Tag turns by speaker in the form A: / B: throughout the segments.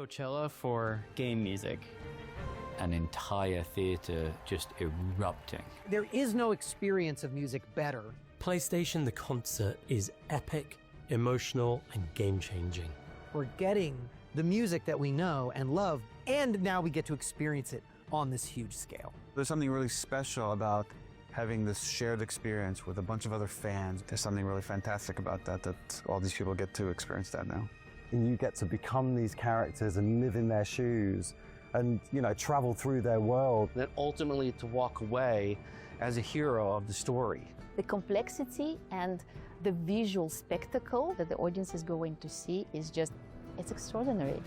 A: Coachella for game music.
B: An entire theater just erupting.
C: There is no experience of music better.
D: PlayStation the Concert is epic, emotional, and game-changing.
C: We're getting the music that we know and love, and now we get to experience it on this huge scale.
E: There's something really special about having this shared experience with a bunch of other fans. There's something really fantastic about that all these people get to experience that now.
F: And you get to become these characters and live in their shoes and, you know, travel through their world.
G: And ultimately to walk away as a hero of the story.
H: The complexity and the visual spectacle that the audience is going to see is just, it's extraordinary.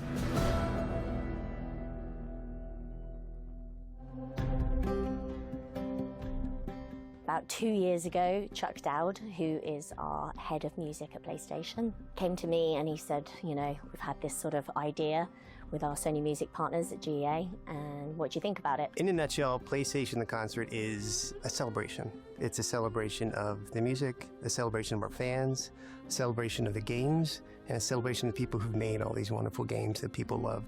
I: About 2 years ago, Chuck Dowd, who is our head of music at PlayStation, came to me and he said, you know, we've had this sort of idea with our Sony Music partners at GEA, and what do you think about it?
J: In a nutshell, PlayStation the Concert is a celebration. It's a celebration of the music, a celebration of our fans, a celebration of the games, and a celebration of the people who've made all these wonderful games that people love.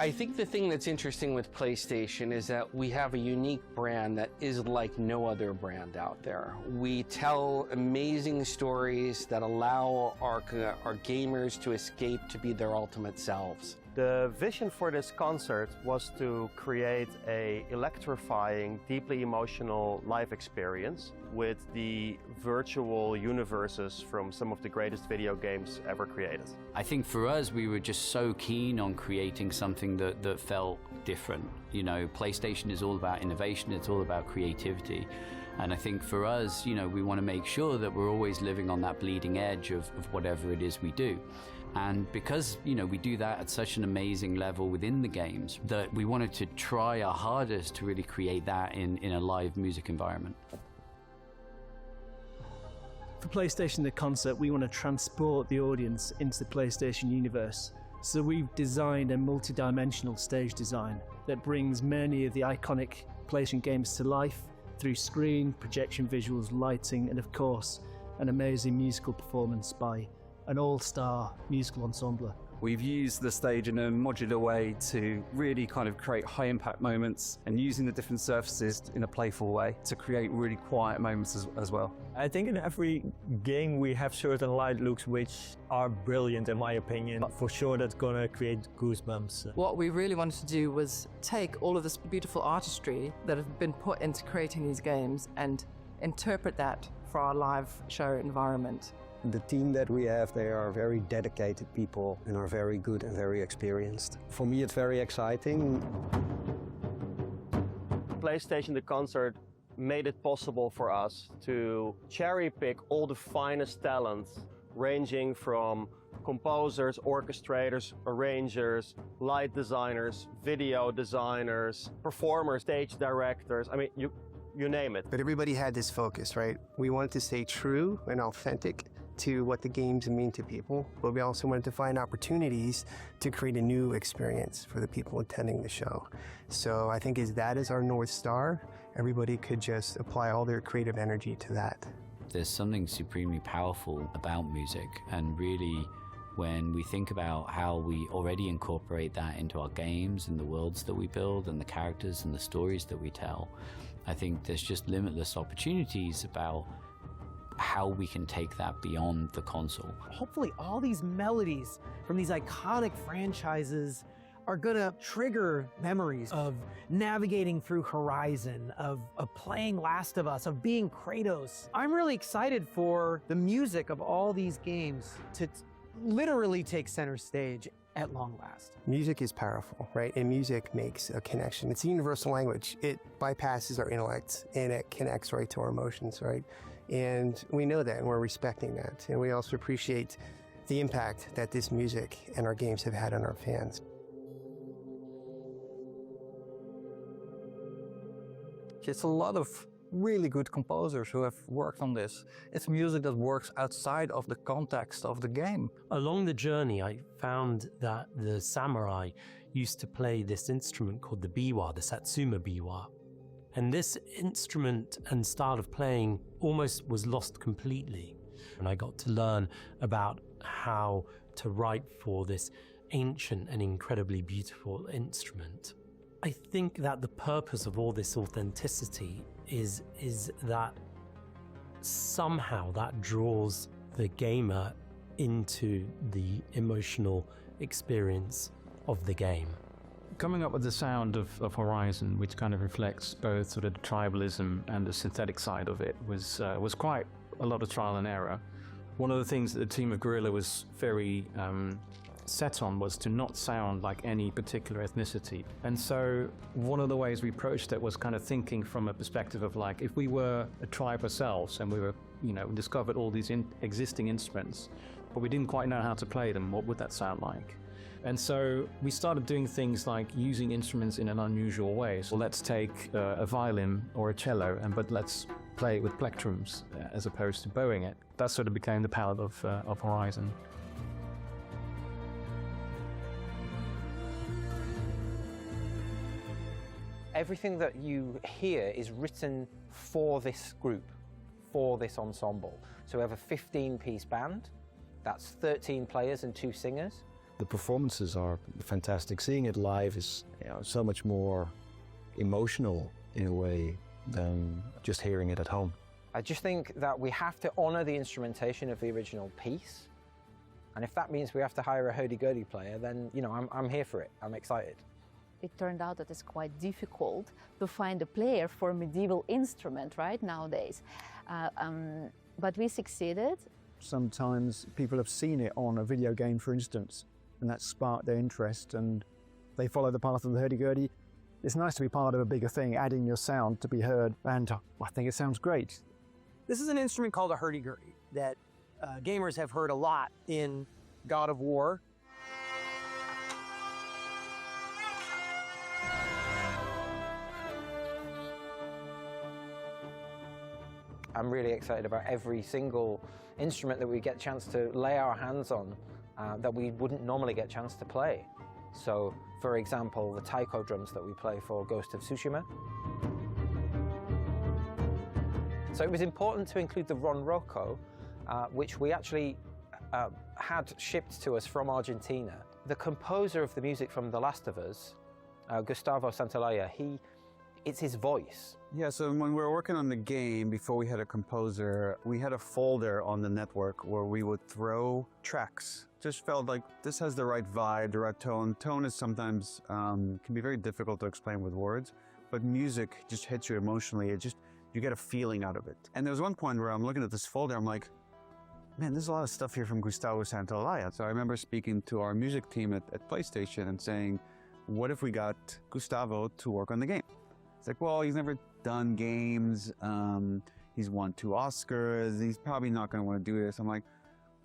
G: I think the thing that's interesting with PlayStation is that we have a unique brand that is like no other brand out there. We tell amazing stories that allow our gamers to escape to be their ultimate selves.
K: The vision for this concert was to create an electrifying, deeply emotional live experience with the virtual universes from some of the greatest video games ever created.
B: I think for us, we were just so keen on creating something that felt different. You know, PlayStation is all about innovation, it's all about creativity. And I think for us, you know, we want to make sure that we're always living on that bleeding edge of whatever it is we do. And because, you know, we do that at such an amazing level within the games, that we wanted to try our hardest to really create that in a live music environment.
L: For PlayStation the Concert, we want to transport the audience into the PlayStation universe. So we've designed a multi-dimensional stage design that brings many of the iconic PlayStation games to life through screen, projection visuals, lighting, and of course, an amazing musical performance by an all-star musical ensemble.
M: We've used the stage in a modular way to really kind of create high-impact moments and using the different surfaces in a playful way to create really quiet moments as well.
N: I think in every game we have certain light looks which are brilliant in my opinion. But for sure that's gonna create goosebumps.
O: What we really wanted to do was take all of this beautiful artistry that have been put into creating these games and interpret that for our live show environment.
F: The team that we have, they are very dedicated people and are very good and very experienced. For me, it's very exciting.
K: PlayStation the Concert made it possible for us to cherry pick all the finest talents, ranging from composers, orchestrators, arrangers, light designers, video designers, performers, stage directors. I mean, you name it.
J: But everybody had this focus, right? We wanted to stay true and authentic to what the games mean to people, but we also wanted to find opportunities to create a new experience for the people attending the show. So I think that is our North Star. Everybody could just apply all their creative energy to that.
B: There's something supremely powerful about music, and really when we think about how we already incorporate that into our games and the worlds that we build and the characters and the stories that we tell, I think there's just limitless opportunities about how we can take that beyond the console.
C: Hopefully all these melodies from these iconic franchises are gonna trigger memories of navigating through Horizon, of playing Last of Us, of being Kratos. I'm really excited for the music of all these games to literally take center stage at long last.
J: Music is powerful, right? And music makes a connection. It's a universal language. It bypasses our intellect and it connects right to our emotions, right? And we know that and we're respecting that. And we also appreciate the impact that this music and our games have had on our fans.
M: It's a lot of really good composers who have worked on this. It's music that works outside of the context of the game.
D: Along the journey, I found that the samurai used to play this instrument called the biwa, the Satsuma biwa. And this instrument and style of playing almost was lost completely. And I got to learn about how to write for this ancient and incredibly beautiful instrument. I think that the purpose of all this authenticity is that somehow that draws the gamer into the emotional experience of the game.
P: Coming up with the sound of Horizon, which kind of reflects both sort of the tribalism and the synthetic side of it, was quite a lot of trial and error. One of the things that the team of Guerrilla was very set on was to not sound like any particular ethnicity. And so one of the ways we approached it was kind of thinking from a perspective of like, if we were a tribe ourselves and we were, discovered all these existing instruments, but we didn't quite know how to play them, what would that sound like? And so we started doing things like using instruments in an unusual way. So let's take a violin or a cello, but let's play it with plectrums as opposed to bowing it. That sort of became the palette of Horizon.
Q: Everything that you hear is written for this group, for this ensemble. So we have a 15-piece band. That's 13 players and 2 singers.
F: The performances are fantastic. Seeing it live is so much more emotional in a way than just hearing it at home.
Q: I just think that we have to honor the instrumentation of the original piece. And if that means we have to hire a hurdy-gurdy player, then I'm here for it. I'm excited.
H: It turned out that it's quite difficult to find a player for a medieval instrument, right, nowadays. But we succeeded.
R: Sometimes people have seen it on a video game, for instance, and that sparked their interest and they follow the path of the hurdy-gurdy. It's nice to be part of a bigger thing, adding your sound to be heard, and I think it sounds great.
C: This is an instrument called a hurdy-gurdy that gamers have heard a lot in God of War.
Q: I'm really excited about every single instrument that we get a chance to lay our hands on that we wouldn't normally get a chance to play. So, for example, the taiko drums that we play for Ghost of Tsushima. So it was important to include the ronroco, which we actually had shipped to us from Argentina. The composer of the music from The Last of Us, Gustavo Santaolalla, it's his voice.
E: Yeah, so when we were working on the game, before we had a composer, we had a folder on the network where we would throw tracks. Just felt like this has the right vibe, the right tone. Tone is sometimes, can be very difficult to explain with words, but music just hits you emotionally. You get a feeling out of it. And there was one point where I'm looking at this folder, I'm like, man, there's a lot of stuff here from Gustavo Santaolalla. So I remember speaking to our music team at PlayStation and saying, what if we got Gustavo to work on the game? It's like, well, he's never done games. He's won 2 Oscars. He's probably not going to want to do this. I'm like,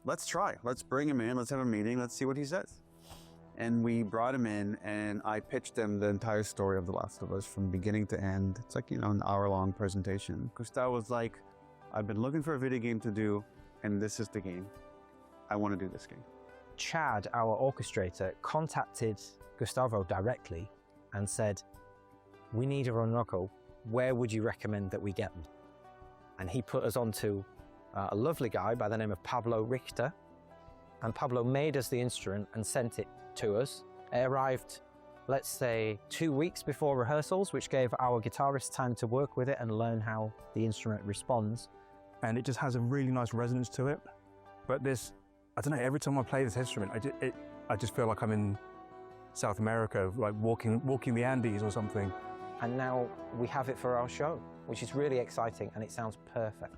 E: let's try. Let's bring him in. Let's have a meeting. Let's see what he says. And we brought him in, and I pitched him the entire story of The Last of Us from beginning to end. It's like, an hour-long presentation. Gustavo was like, I've been looking for a video game to do, and this is the game. I want to do this game.
Q: Chad, our orchestrator, contacted Gustavo directly and said, we need a ronroco. Where would you recommend that we get them? And he put us onto a lovely guy by the name of Pablo Richter. And Pablo made us the instrument and sent it to us. It arrived, let's say, 2 weeks before rehearsals, which gave our guitarist time to work with it and learn how the instrument responds.
S: And it just has a really nice resonance to it. But I don't know, every time I play this instrument, I just feel like I'm in South America, like walking the Andes or something.
Q: And now we have it for our show, which is really exciting, and it sounds perfect.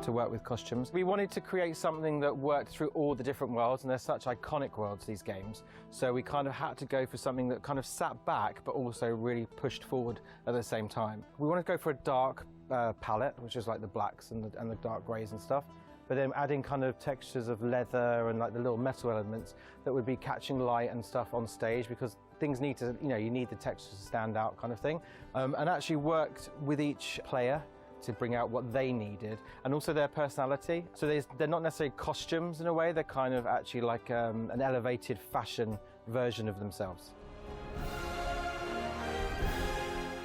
T: To work with costumes. We wanted to create something that worked through all the different worlds, and they're such iconic worlds, these games. So we kind of had to go for something that kind of sat back, but also really pushed forward at the same time. We wanted to go for a dark palette, which is like the blacks and the dark greys and stuff, but then adding kind of textures of leather and like the little metal elements that would be catching light and stuff on stage, because things need to, you need the textures to stand out kind of thing. And actually worked with each player to bring out what they needed and also their personality. So they're not necessarily costumes in a way, they're kind of actually like an elevated fashion version of themselves.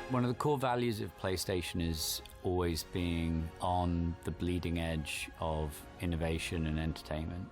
B: One of the core values of PlayStation is always being on the bleeding edge of innovation and entertainment.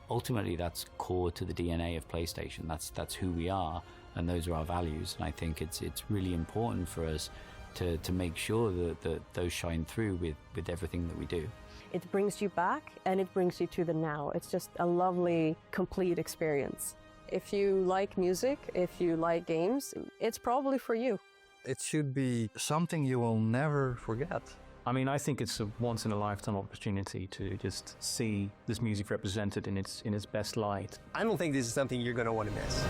B: Ultimately, that's core to the DNA of PlayStation. That's who we are, and those are our values. And I think it's really important for us to make sure that those shine through with everything that we do.
U: It brings you back and it brings you to the now. It's just a lovely, complete experience. If you like music, if you like games, it's probably for you.
V: It should be something you will never forget.
P: I mean, I think it's a once-in-a-lifetime opportunity to just see this music represented in its best light.
J: I don't think this is something you're going to want to miss.